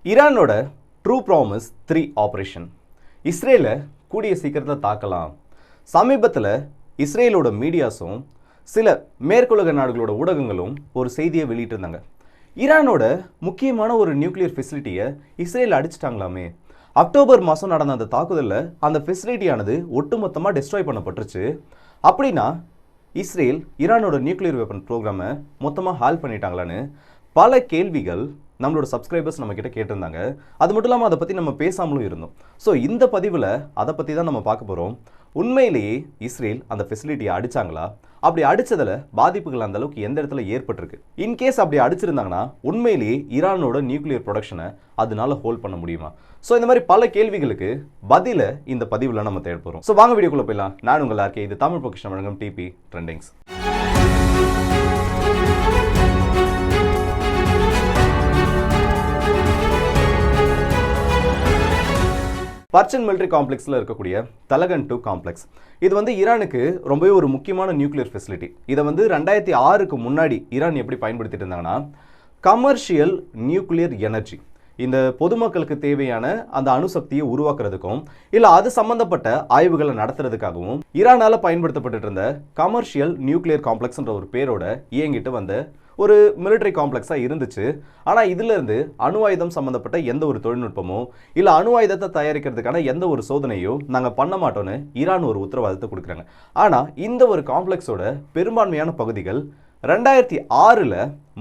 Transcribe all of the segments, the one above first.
ஈரானோட true promise 3 operation இஸ்ரேலை கூடிய சீக்கிரத்தில் தாக்கலாம். சமீபத்தில் இஸ்ரேலோட மீடியாஸும் சில மேற்குலக நாடுகளோட ஊடகங்களும் ஒரு செய்தியை வெளியிட்டிருந்தாங்க. ஈரானோட முக்கியமான ஒரு நியூக்ளியர் ஃபெசிலிட்டியை இஸ்ரேல் அடிச்சிட்டாங்களாமே. அக்டோபர் மாதம் நடந்த அந்த தாக்குதலில் அந்த ஃபெசிலிட்டியானது ஒட்டுமொத்தமாக டெஸ்ட்ராய் பண்ணப்பட்டுருச்சு. அப்படின்னா இஸ்ரேல் ஈரானோட நியூக்ளியர் வெப்பன் ப்ரோக்ராமை மொத்தமாக ஹால் பண்ணிட்டாங்களான்னு பல கேள்விகள் நம்மளோட சப்ஸ்கிரைபர்ஸ் நம்ம கிட்ட கேட்டிருந்தாங்க. அது மட்டும் இல்லாமல் அதை பற்றி நம்ம பேசாமலும் இருந்தோம். ஸோ இந்த பதிவில் அதை பற்றி தான் நம்ம பார்க்க போகிறோம். உண்மையிலேயே இஸ்ரேல் அந்த ஃபெசிலிட்டியை அடித்தாங்களா? அப்படி அடித்ததில் பாதிப்புகள் அந்த அளவுக்கு எந்த இடத்துல ஏற்பட்டிருக்கு? இன்கேஸ் அப்படி அடிச்சிருந்தாங்கன்னா உண்மையிலேயே ஈரானோட நியூக்ளியர் ப்ரொடக்ஷனை அதனால ஹோல்ட் பண்ண முடியுமா? ஸோ இந்த மாதிரி பல கேள்விகளுக்கு பதில இந்த பதிவில் நம்ம தேட போகிறோம். ஸோ வாங்க வீடியோக்குள்ளே போயிடலாம். நான் உங்கள் ஆர்கே, இது தமிழ் பொக்கிஷம் வழங்கும் டிபி ட்ரெண்டிங்ஸ். பர்ச்சன் மிலிட்டரி காம்ப்ளெக்ஸில் இருக்கக்கூடிய தலகன் 2 காம்ப்ளெக்ஸ், இது வந்து ஈரானுக்கு ரொம்பவே ஒரு முக்கியமான நியூக்ளியர் ஃபெசிலிட்டி. இதை வந்து 2006க்கு முன்னாடி ஈரான் எப்படி பயன்படுத்திட்டு இருந்தாங்கன்னா, கமர்ஷியல் நியூக்ளியர் எனர்ஜி, இந்த பொதுமக்களுக்கு தேவையான அந்த அணுசக்தியை உருவாக்குறதுக்கும் இல்லை அது சம்பந்தப்பட்ட ஆய்வுகளை நடத்துறதுக்காகவும் ஈரானால் பயன்படுத்தப்பட்டு இருந்த கமர்ஷியல் நியூக்ளியர் காம்ப்ளெக்ஸ்ன்ற ஒரு பேரோட இயங்கிட்டு வந்த ஒரு மிலிட்டரி காம்ப்ளெக்ஸாக இருந்துச்சு. ஆனால் இதிலிருந்து அணு ஆயுதம் சம்மந்தப்பட்ட எந்த ஒரு தொழில்நுட்பமோ இல்லை அணு ஆயுதத்தை தயாரிக்கிறதுக்கான எந்த ஒரு சோதனையோ நாங்கள் பண்ண மாட்டோன்னு ஈரான் ஒரு உத்தரவாதத்தை கொடுக்குறாங்க. ஆனால் இந்த ஒரு காம்ப்ளெக்ஸோட பெரும்பான்மையான பகுதிகள் 2006ல்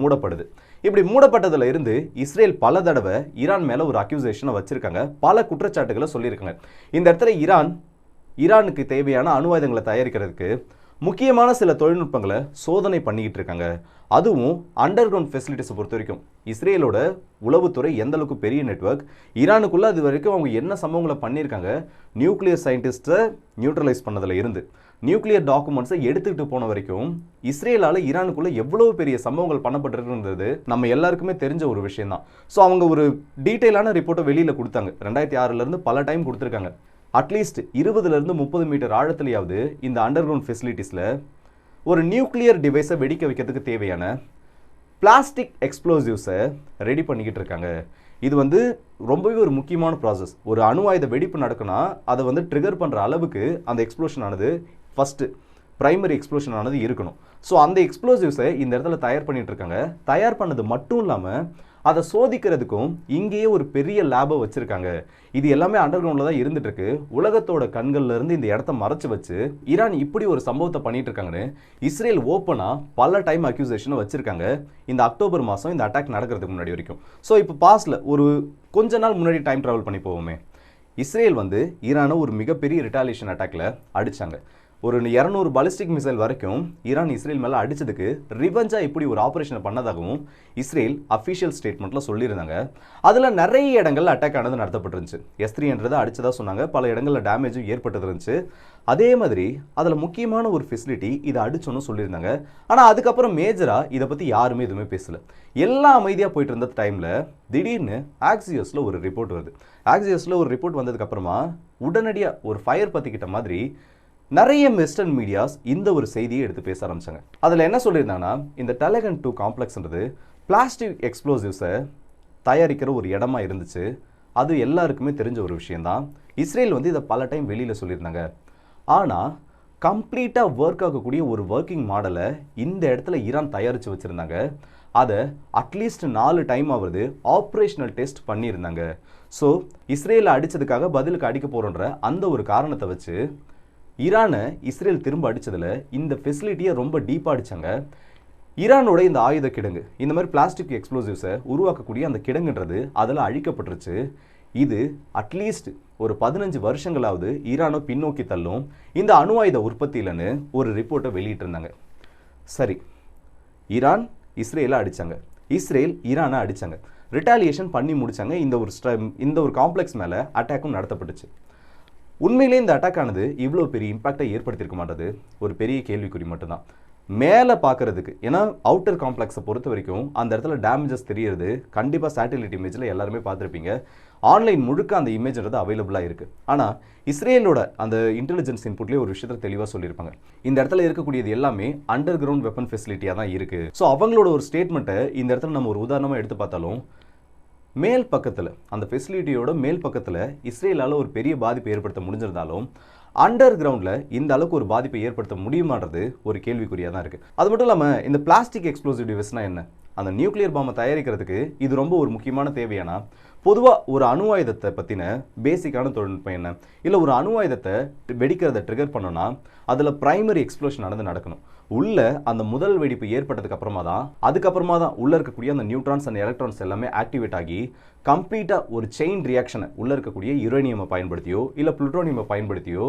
மூடப்படுது. இப்படி மூடப்பட்டதில் இருந்து இஸ்ரேல் பல தடவை ஈரான் மேலே ஒரு அக்யூசேஷனை வச்சுருக்காங்க, பல குற்றச்சாட்டுகளை சொல்லியிருக்காங்க. இந்த இடத்துல ஈரானுக்கு தேவையான அணு ஆயுதங்களை தயாரிக்கிறதுக்கு முக்கியமான சில தொழில்நுட்பங்களை சோதனை பண்ணிக்கிட்டு இருக்காங்க. அதுவும் அண்டர் கிரவுண்ட் ஃபெசிலிட்டிஸை பொறுத்த வரைக்கும் இஸ்ரேலோட உளவுத்துறை எந்த அளவுக்கு பெரிய நெட்வொர்க், ஈரானுக்குள்ளே அது வரைக்கும் அவங்க என்ன சம்பவங்களை பண்ணியிருக்காங்க, நியூக்ளியர் சயின்டிஸ்ட்டை நியூட்ரலைஸ் பண்ணதில் இருந்து நியூக்ளியர் டாக்குமெண்ட்ஸை எடுத்துக்கிட்டு போன வரைக்கும் இஸ்ரேலால் ஈரானுக்குள்ளே எவ்வளோ பெரிய சம்பவங்கள் பண்ணப்பட்டிருக்குன்றது நம்ம எல்லாருக்குமே தெரிஞ்ச ஒரு விஷயம் தான். ஸோ அவங்க ஒரு டீட்டெயிலான ரிப்போர்ட்டை வெளியில் கொடுத்தாங்க. 2006லேருந்து பல டைம் கொடுத்துருக்காங்க. அட்லீஸ்ட் 20லேருந்து 30 மீட்டர் ஆழத்துலையாவது இந்த அண்டர் கிரவுண்ட் ஃபெசிலிட்டிஸில் ஒரு நியூக்ளியர் டிவைஸை வெடிக்க வைக்கிறதுக்கு தேவையான பிளாஸ்டிக் எக்ஸ்ப்ளோசிவ்ஸை ரெடி பண்ணிக்கிட்டு இருக்காங்க. இது வந்து ரொம்பவே ஒரு முக்கியமான ப்ராசஸ். ஒரு அணு ஆயுத வெடிப்பு நடக்குன்னா அதை வந்து ட்ரிகர் பண்ணுற அளவுக்கு அந்த எக்ஸ்ப்ளோஷன் ஆனது ஃபஸ்ட்டு பிரைமரி எக்ஸ்ப்ளோஷன் ஆனது இருக்கணும். ஸோ அந்த எக்ஸ்ப்ளோசிவ்ஸை இந்த இடத்துல தயார் பண்ணிட்டு இருக்காங்க. தயார் பண்ணது மட்டும் இல்லாமல் அதை சோதிக்கிறதுக்கும் இங்கேயே ஒரு பெரிய லேபை வச்சுருக்காங்க. இது எல்லாமே அண்டர் கிரவுண்டில் தான் இருந்துட்டு இருக்கு. உலகத்தோட கண்கள்ல இருந்து இந்த இடத்த மறைச்சு வச்சு ஈரான் இப்படி ஒரு சம்பவத்தை பண்ணிட்டு இருக்காங்கன்னு இஸ்ரேல் ஓப்பனாக பல டைம் அக்யூசேஷனை வச்சிருக்காங்க. இந்த அக்டோபர் மாதம் இந்த அட்டாக் நடக்கிறதுக்கு முன்னாடி வரைக்கும். ஸோ இப்போ பாஸ்டில் ஒரு கொஞ்ச நாள் முன்னாடி டைம் ட்ராவல் பண்ணி போவோமே, இஸ்ரேல் வந்து ஈரானை ஒரு மிகப்பெரிய ரிட்டாலியேஷன் அட்டாக்ல அடிச்சாங்க. ஒரு 200 பாலிஸ்டிக் மிசைல் வரைக்கும் ஈரான் இஸ்ரேல் மேலே அடித்ததுக்கு ரிவெஞ்சாக இப்படி ஒரு ஆப்ரேஷனை பண்ணதாகவும் இஸ்ரேல் அஃபிஷியல் ஸ்டேட்மெண்ட்டில் சொல்லியிருந்தாங்க. அதில் நிறைய இடங்களில் அட்டாக் ஆனது நடத்தப்பட்டிருந்துச்சு. S-300 அடித்ததாக சொன்னாங்க. பல இடங்களில் டேமேஜும் ஏற்பட்டு இருந்துச்சு. அதே மாதிரி அதில் முக்கியமான ஒரு ஃபெசிலிட்டி இதை அடிச்சோன்னு சொல்லியிருந்தாங்க. ஆனால் அதுக்கப்புறம் மேஜராக இதை பற்றி யாருமே எதுவுமே பேசலை. எல்லாம் அமைதியாக போயிட்டு இருந்த டைமில் திடீர்னு ஆக்சியோஸில் ஒரு ரிப்போர்ட் வருது. ஆக்சியோஸில் ஒரு ரிப்போர்ட் வந்ததுக்கப்புறமா உடனடியாக ஒரு ஃபயர் பற்றிக்கிட்ட மாதிரி நிறைய வெஸ்டர்ன் மீடியாஸ் இந்த ஒரு செய்தியை எடுத்து பேச ஆரம்பிச்சாங்க. அதில் என்ன சொல்லியிருந்தாங்கன்னா, இந்த தலகன் 2 காம்ப்ளெக்ஸ்ன்றது பிளாஸ்டிக் எக்ஸ்ப்ளோசிவ்ஸை தயாரிக்கிற ஒரு இடமா இருந்துச்சு. அது எல்லாருக்குமே தெரிஞ்ச ஒரு விஷயந்தான். இஸ்ரேல் வந்து இதை பல டைம் வெளியில் சொல்லியிருந்தாங்க. ஆனால் கம்ப்ளீட்டாக ஒர்க் ஆகக்கூடிய ஒரு ஒர்க்கிங் மாடலை இந்த இடத்துல ஈரான் தயாரித்து வச்சுருந்தாங்க. அதை அட்லீஸ்ட் 4 டைம் ஆவது ஆப்ரேஷனல் டெஸ்ட் பண்ணியிருந்தாங்க. ஸோ இஸ்ரேலை அடித்ததுக்காக பதிலுக்கு அடிக்க போகிறோன்ற அந்த ஒரு காரணத்தை வச்சு ஈரானை இஸ்ரேல் திரும்ப அடித்ததில் இந்த ஃபெசிலிட்டியை ரொம்ப டீப்பாக அடித்தாங்க. ஈரானோட இந்த ஆயுத கிடங்கு, இந்த மாதிரி பிளாஸ்டிக் எக்ஸ்ப்ளோசிவ்ஸை உருவாக்கக்கூடிய அந்த கிடங்குன்றது அதில் அழிக்கப்பட்டுருச்சு. இது அட்லீஸ்ட் ஒரு 15 வருஷங்களாவது ஈரானை பின்னோக்கி தள்ளும் இந்த அணு ஆயுத உற்பத்தியிலன்னு ஒரு ரிப்போர்ட்டை வெளியிட்டிருந்தாங்க. சரி, ஈரான் இஸ்ரேலை அடித்தாங்க, இஸ்ரேல் ஈரானை அடித்தாங்க, ரிட்டாலியேஷன் பண்ணி முடித்தாங்க. இந்த ஒரு காம்ப்ளெக்ஸ் மேலே அட்டாக்கும் நடத்தப்பட்டுச்சு. உண்மையிலே இந்த அட்டாக் ஆனது இவ்வளோ பெரிய இம்பாக்டை ஏற்படுத்தியிருக்க மாட்டது ஒரு பெரிய கேள்விக்குறி மட்டும்தான். மேலே பார்க்குறதுக்கு, ஏன்னா அவுட்டர் காம்ப்ளெக்ஸை பொறுத்த வரைக்கும் அந்த இடத்துல டேமேஜஸ் தெரியுது. கண்டிப்பாக சேட்டலைட் இமேஜில் எல்லாருமே பார்த்துருப்பீங்க. ஆன்லைன் முழுக்க அந்த இமேஜ்ன்றது அவைலபிளாக இருக்குது. ஆனால் இஸ்ரேலோட அந்த இன்டெலிஜென்ஸ் இன்புட்லேயே ஒரு விஷயத்தை தெளிவாக சொல்லியிருப்பாங்க. இந்த இடத்துல இருக்கக்கூடியது எல்லாமே அண்டர் கிரவுண்ட் வெப்பன் ஃபெசிலிட்டியாக தான் இருக்குது. ஸோ அவங்களோட ஒரு ஸ்டேட்மெண்ட்டை இந்த இடத்துல நம்ம ஒரு உதாரணமாக எடுத்து பார்த்தாலும் மேல் பக்கத்தில் அந்த ஃபெசிலிட்டியோட மேல் பக்கத்தில் இஸ்ரேலால் ஒரு பெரிய பாதிப்பை ஏற்படுத்த முடிஞ்சிருந்தாலும் அண்டர் கிரவுண்டில் இந்த அளவுக்கு ஒரு பாதிப்பை ஏற்படுத்த முடியுமான்றது ஒரு கேள்விக்குறியாக தான் இருக்குது. அது மட்டும் இல்லாமல் இந்த பிளாஸ்டிக் எக்ஸ்ப்ளோசிவ் டிவைஸ்னால் என்ன, அந்த நியூக்ளியர் பாம்பை தயாரிக்கிறதுக்கு இது ரொம்ப ஒரு முக்கியமான தேவையானா பொதுவாக ஒரு அணு ஆயுதத்தை பற்றின பேசிக்கான தொழில்நுட்பம் என்ன, இல்லை ஒரு அணு ஆயுதத்தை வெடிக்கிறத ட்ரிகர் பண்ணோன்னா அதில் பிரைமரி எக்ஸ்ப்ளோஷன் நடக்கணும். உள்ள அந்த முதல் வெடிப்பு ஏற்பட்டதுக்கு அப்புறமா தான் உள்ள இருக்கக்கூடிய அந்த நியூட்ரான்ஸ் அண்ட் எலக்ட்ரான்ஸ் எல்லாமே ஆக்டிவேட் ஆகி கம்ப்ளீட்டாக ஒரு செயின் ரியாக்ஷனை உள்ள இருக்கக்கூடிய யுரேனியமை பயன்படுத்தியோ இல்லை புளுட்டோனியமை பயன்படுத்தியோ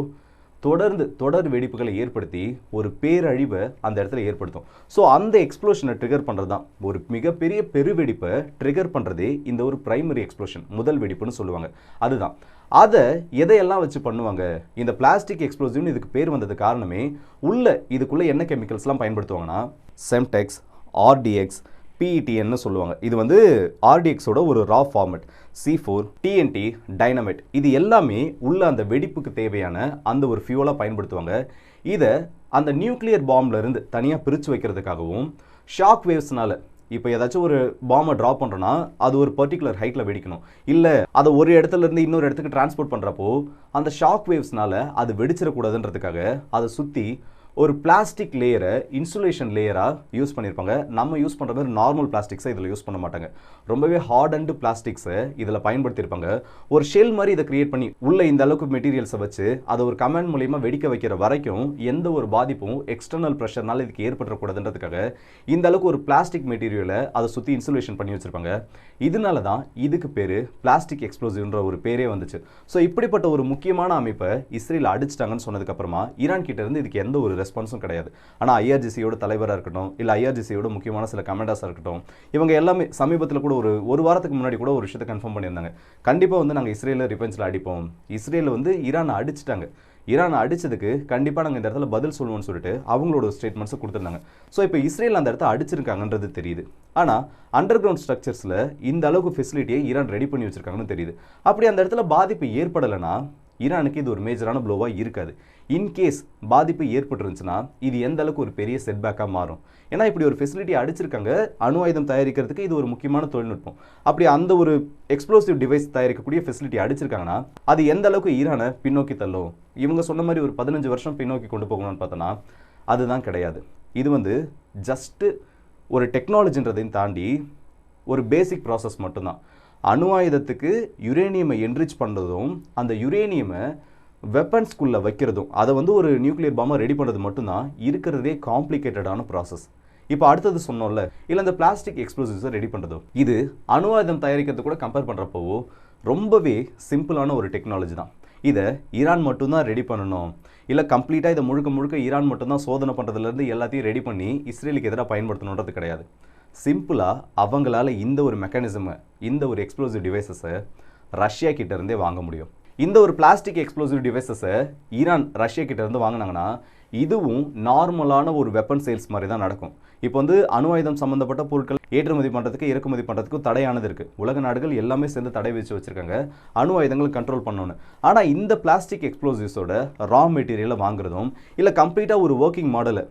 தொடர் வெடிப்புகளை ஏற்படுத்தி ஒரு பேரழிவை அந்த இடத்துல ஏற்படுத்தும். ஸோ அந்த எக்ஸ்ப்ளோஷனை ட்ரிகர் பண்ணுறது தான் ஒரு மிகப்பெரிய பெருவெடிப்பை ட்ரிகர் பண்ணுறதே இந்த ஒரு பிரைமரி எக்ஸ்ப்ளோஷன், முதல் வெடிப்புன்னு சொல்லுவாங்க. அதுதான் அதை எதையெல்லாம் வச்சு பண்ணுவாங்க. இந்த பிளாஸ்டிக் எக்ஸ்ப்ளோசிவ்னு இதுக்கு பேர் வந்தது காரணமே இதுக்குள்ளே என்ன கெமிக்கல்ஸ்லாம் பயன்படுத்துவாங்கன்னா செம்டெக்ஸ், ஆர்டிஎக்ஸ், PETN சொல்லுவாங்க. இது ஆர்டிஎக்ஸோட ஒரு ரா ஃபார்மேட், C4, TNT, டைனமைட், இது எல்லாமே உள்ள அந்த வெடிப்புக்கு தேவையான அந்த ஒரு ஃபியூலாக பயன்படுத்துவாங்க. இதை அந்த நியூக்ளியர் பாம்பில் இருந்து தனியாக பிரித்து வைக்கிறதுக்காகவும் ஷாக் வேவ்ஸ்னால இப்போ ஏதாச்சும் ஒரு பாம்பை ட்ராப் பண்ணுறோன்னா அது ஒரு பர்டிகுலர் ஹைட்டில் வெடிக்கணும், இல்லை அதை ஒரு இடத்துல இருந்து இன்னொரு இடத்துக்கு டிரான்ஸ்போர்ட் பண்ணுறப்போ அந்த ஷாக் வேவ்ஸ்னால அது வெடிச்சிடக்கூடாதுன்றதுக்காக அதை சுற்றி ஒரு பிளாஸ்டிக் லேயரை இன்சுலேஷன் லேயராக யூஸ் பண்ணியிருப்பாங்க. நம்ம யூஸ் பண்ணுற மாதிரி நார்மல் பிளாஸ்டிக்ஸை இதில் யூஸ் பண்ண மாட்டாங்க. ரொம்பவே ஹார்ட் அண்ட் பிளாஸ்டிக்ஸை இதில் பயன்படுத்தியிருப்பாங்க. ஒரு ஷெல் மாதிரி இதை கிரியேட் பண்ணி உள்ள இந்த அளவுக்கு மெட்டீரியல்ஸை வச்சு அதை ஒரு கமாண்ட் மூலியமாக வெடிக்க வைக்கிற வரைக்கும் எந்த ஒரு பாதிப்பும் எக்ஸ்டர்னல் ப்ரெஷர்னால இதுக்கு ஏற்படக்கூடாதுன்றதுக்காக இந்த அளவுக்கு ஒரு பிளாஸ்டிக் மெட்டீரியலை அதை சுற்றி இன்சுலேஷன் பண்ணி வச்சுருப்பாங்க. இதனால தான் இதுக்கு பேர் பிளாஸ்டிக் எக்ஸ்ப்ளோசிவ்ன்ற ஒரு பேரே வந்துச்சு. ஸோ இப்படிப்பட்ட ஒரு முக்கியமான அமைப்பை இஸ்ரேல் அடிச்சிட்டாங்கன்னு சொன்னதுக்கப்புறமா ஈரான் கிட்ட இருந்து இதுக்கு எந்த ஒரு ரெஸ்பான்ஸும் கிடையாது. ஆனால் IRGCயோட தலைவராக இருக்கட்டும், இல்லை IRGCயோட முக்கியமான சில கமாண்டர்ஸாக இருக்கட்டும், இவங்க எல்லாமே சமீபத்தில் கூட ஒரு வாரத்துக்கு முன்னாடி கூட ஒரு விஷயத்தை கன்ஃபார்ம் பண்ணியிருந்தாங்க. கண்டிப்பாக நாங்கள் இஸ்ரேலில் ரிவெஞ்சில் அடிப்போம், இஸ்ரேல் ஈரானை அடிச்சிட்டாங்க, ஈரானை அடிச்சதுக்கு கண்டிப்பாக நாங்கள் இந்த இடத்துல பதில் சொல்லுவோம்னு சொல்லிட்டு அவங்களோட ஸ்டேட்மெண்ட்ஸை கொடுத்துருந்தாங்க. ஸோ இப்போ இஸ்ரேல் அந்த இடத்த அடிச்சிருக்காங்கன்றது தெரியுது. ஆனால் அண்டர் கிரவுண்ட் ஸ்ட்ரக்சர்ஸில் இந்த அளவுக்கு ஃபெசிலிட்டியை ஈரான் ரெடி பண்ணி வச்சிருக்காங்கன்னு தெரியுது. அப்படி அந்த இடத்துல பாதிப்பு ஏற்படலைன்னா ஈரானுக்கு இது ஒரு மேஜரான ப்ளோவாக இருக்காது. இன்கேஸ் பாதிப்பு ஏற்பட்டுருந்துச்சுன்னா இது எந்த அளவுக்கு ஒரு பெரிய செட்பேக்காக மாறும். ஏன்னா இப்படி ஒரு ஃபெசிலிட்டி அடிச்சிருக்காங்க, அணு ஆயுதம் தயாரிக்கிறதுக்கு இது ஒரு முக்கியமான தொழில்நுட்பம். அப்படி அந்த ஒரு எக்ஸ்ப்ளோசிவ் டிவைஸ் தயாரிக்கக்கூடிய ஃபெசிலிட்டி அடிச்சிருக்காங்கன்னா அது எந்த அளவுக்கு ஈரானை பின்னோக்கி தள்ளும். இவங்க சொன்ன மாதிரி ஒரு 15 வருஷம் பின்னோக்கி கொண்டு போகணும்னு பார்த்தோன்னா அதுதான் கிடையாது. இது ஜஸ்ட்டு ஒரு டெக்னாலஜின்றதையும் தாண்டி ஒரு பேசிக் ப்ராசஸ் மட்டும்தான். அணு ஆயுதத்துக்கு யுரேனியமை என்ரிச் பண்ணுறதும் அந்த யுரேனியமை வெப்பன்ஸ்குள்ளே வைக்கிறதும் அதை ஒரு நியூக்ளியர் பாம்பை ரெடி பண்ணுறது மட்டும்தான் இருக்கிறதே காம்ப்ளிகேட்டடான ப்ராசஸ். இப்போ அடுத்தது சொன்னோம்ல, இல்லை இந்த பிளாஸ்டிக் எக்ஸ்ப்ளோசிவ்ஸை ரெடி பண்ணுறதும் இது அணு ஆயுதம் தயாரிக்கிறது கூட கம்பேர் பண்ணுறப்போ ரொம்பவே சிம்பிளான ஒரு டெக்னாலஜி தான். இதை ஈரான் மட்டும்தான் ரெடி பண்ணணும், இல்லை கம்ப்ளீட்டாக இதை முழுக்க ஈரான் மட்டும்தான் சோதனை பண்ணுறதுலேருந்து எல்லாத்தையும் ரெடி பண்ணி இஸ்ரேலுக்கு எதிராக பயன்படுத்தணுன்றது கிடையாது. சிம்பிளாக அவங்களால இந்த ஒரு மெக்கானிசமை, இந்த ஒரு எக்ஸ்ப்ளோசிவ் டிவைசஸை ரஷ்யா கிட்டேருந்தே வாங்க முடியும். இந்த ஒரு பிளாஸ்டிக் எக்ஸ்ப்ளோசிவ் டிவைசஸை ஈரான் ரஷ்யா கிட்டேருந்து வாங்கினாங்கன்னா இதுவும் நார்மலான ஒரு வெப்பன் சேல்ஸ் மாதிரி தான் நடக்கும். இப்போ அணு ஆயுதம் சம்மந்தப்பட்ட பொருட்கள் ஏற்றுமதி பண்ணுறதுக்கு இறக்குமதி பண்ணுறதுக்கும் தடையானது இருக்குது. உலக நாடுகள் எல்லாமே சேர்ந்து தடை வச்சுருக்காங்க அணு ஆயுதங்கள் கண்ட்ரோல் பண்ணணும்னு. ஆனால் இந்த பிளாஸ்டிக் எக்ஸ்ப்ளோசிவ்ஸோட ரா மெட்டீரியலை வாங்குறதும் இல்லை கம்ப்ளீட்டாக ஒரு ஒர்க்கிங் மாடலை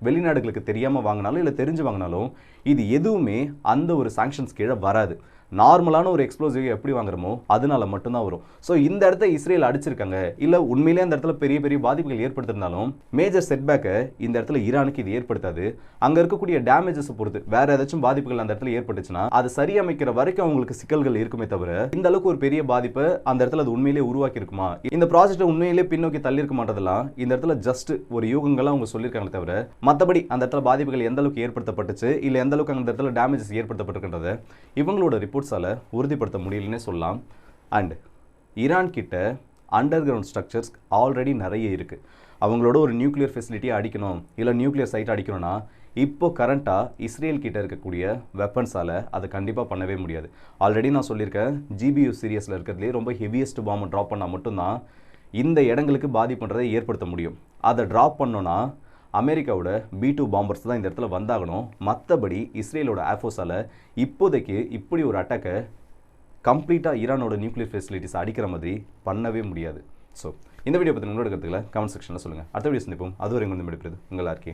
வெளிநாடுகளுக்கு தெரியாமல் வாங்கினாலும் இல்லை தெரிஞ்சு வாங்கினாலும் இது எதுவுமே அந்த ஒரு சாங்ஷன்ஸ் கீழே வராது. நார்மலான ஒரு எக்ஸ்ப்ளோசிவ் எப்படி வாங்குறோமோ அதனால மட்டும்தான் வரும். ஸோ இந்த இடத்த இஸ்ரேல் அடிச்சிருக்காங்க, இல்லை உண்மையிலே அந்த இடத்துல பெரிய பெரிய பாதிப்புகள் ஏற்படுத்திருந்தாலும் மேஜர் செட்பேக்கை இந்த இடத்துல ஈரானுக்கு இது ஏற்படுத்தாது. அங்கே இருக்கக்கூடிய டேமேஜஸை பொறுத்து வேற ஏதாச்சும் பாதிப்புகள் அந்த இடத்துல ஏற்பட்டுச்சுன்னா அது சரியமைக்கிற வரைக்கும் அவங்களுக்கு சிக்கல்கள் இருக்குமே தவிர இந்த அளவுக்கு ஒரு பெரிய பாதிப்பை அந்த இடத்துல அது உண்மையிலே உருவாக்கி இருக்குமா, இந்த ப்ராஜெக்டை உண்மையிலே பின்னோக்கி தள்ளி இருக்க மாட்டதெல்லாம் இந்த இடத்துல ஜஸ்ட் ஒரு யூகங்கள்லாம் அவங்க சொல்லியிருக்காங்க தவிர மற்றபடி அந்த இடத்துல பாதிப்புகள் எந்த அளவுக்கு ஏற்படுத்தப்பட்டுச்சு, இல்லை எந்த அளவுக்கு அந்த இடத்துல டேமேஜஸ் ஏற்படுத்தப்பட்டிருக்கின்றத இவங்களோட ரிப்போர்ட்ஸால் உறுதிப்படுத்த முடியலன்னே சொல்லலாம். அண்ட் ஈரான் கிட்ட அண்டர் கிரவுண்ட் ஸ்ட்ரக்சர்ஸ் ஆல்ரெடி நிறைய இருக்குது. அவங்களோட ஒரு நியூக்ளியர் ஃபெசிலிட்டியை அடிக்கணும், இல்லை நியூக்ளியர் சைட் அடிக்கணும்னா இப்போ கரண்ட்டாக இஸ்ரேல் கிட்ட இருக்கக்கூடிய வெப்பன்ஸால் அதை கண்டிப்பாக பண்ணவே முடியாது. ஆல்ரெடி நான் சொல்லியிருக்கேன், GBU சீரியஸில் இருக்கிறதுலே ரொம்ப ஹெவியஸ்ட் பாம்பை ட்ராப் பண்ணால் மட்டும்தான் இந்த இடங்களுக்கு பாதிப்புன்றதை ஏற்படுத்த முடியும். அதை ட்ராப் பண்ணோன்னா அமெரிக்காவோட B2 பாம்பர்ஸ் தான் இந்த இடத்துல வந்தாகணும். மற்றபடி இஸ்ரேலோட ஏர்ஃபோர்ஸால் இப்போதைக்கு இப்படி ஒரு அட்டாக்கை கம்ப்ளீட்டாக ஈரானோட நியூக்ளியர் ஃபெசிலிட்டிஸ் அடிக்கிற மாதிரி பண்ணவே முடியாது. ஸோ இந்த வீடியோ பற்றி உங்களோட கருத்துக்களை கமெண்ட் செக்ஷனில் சொல்லுங்கள். அடுத்த வீடியோ சந்திப்போம். அதுவரை உங்கள் விடைபெறுவது உங்கள் RK.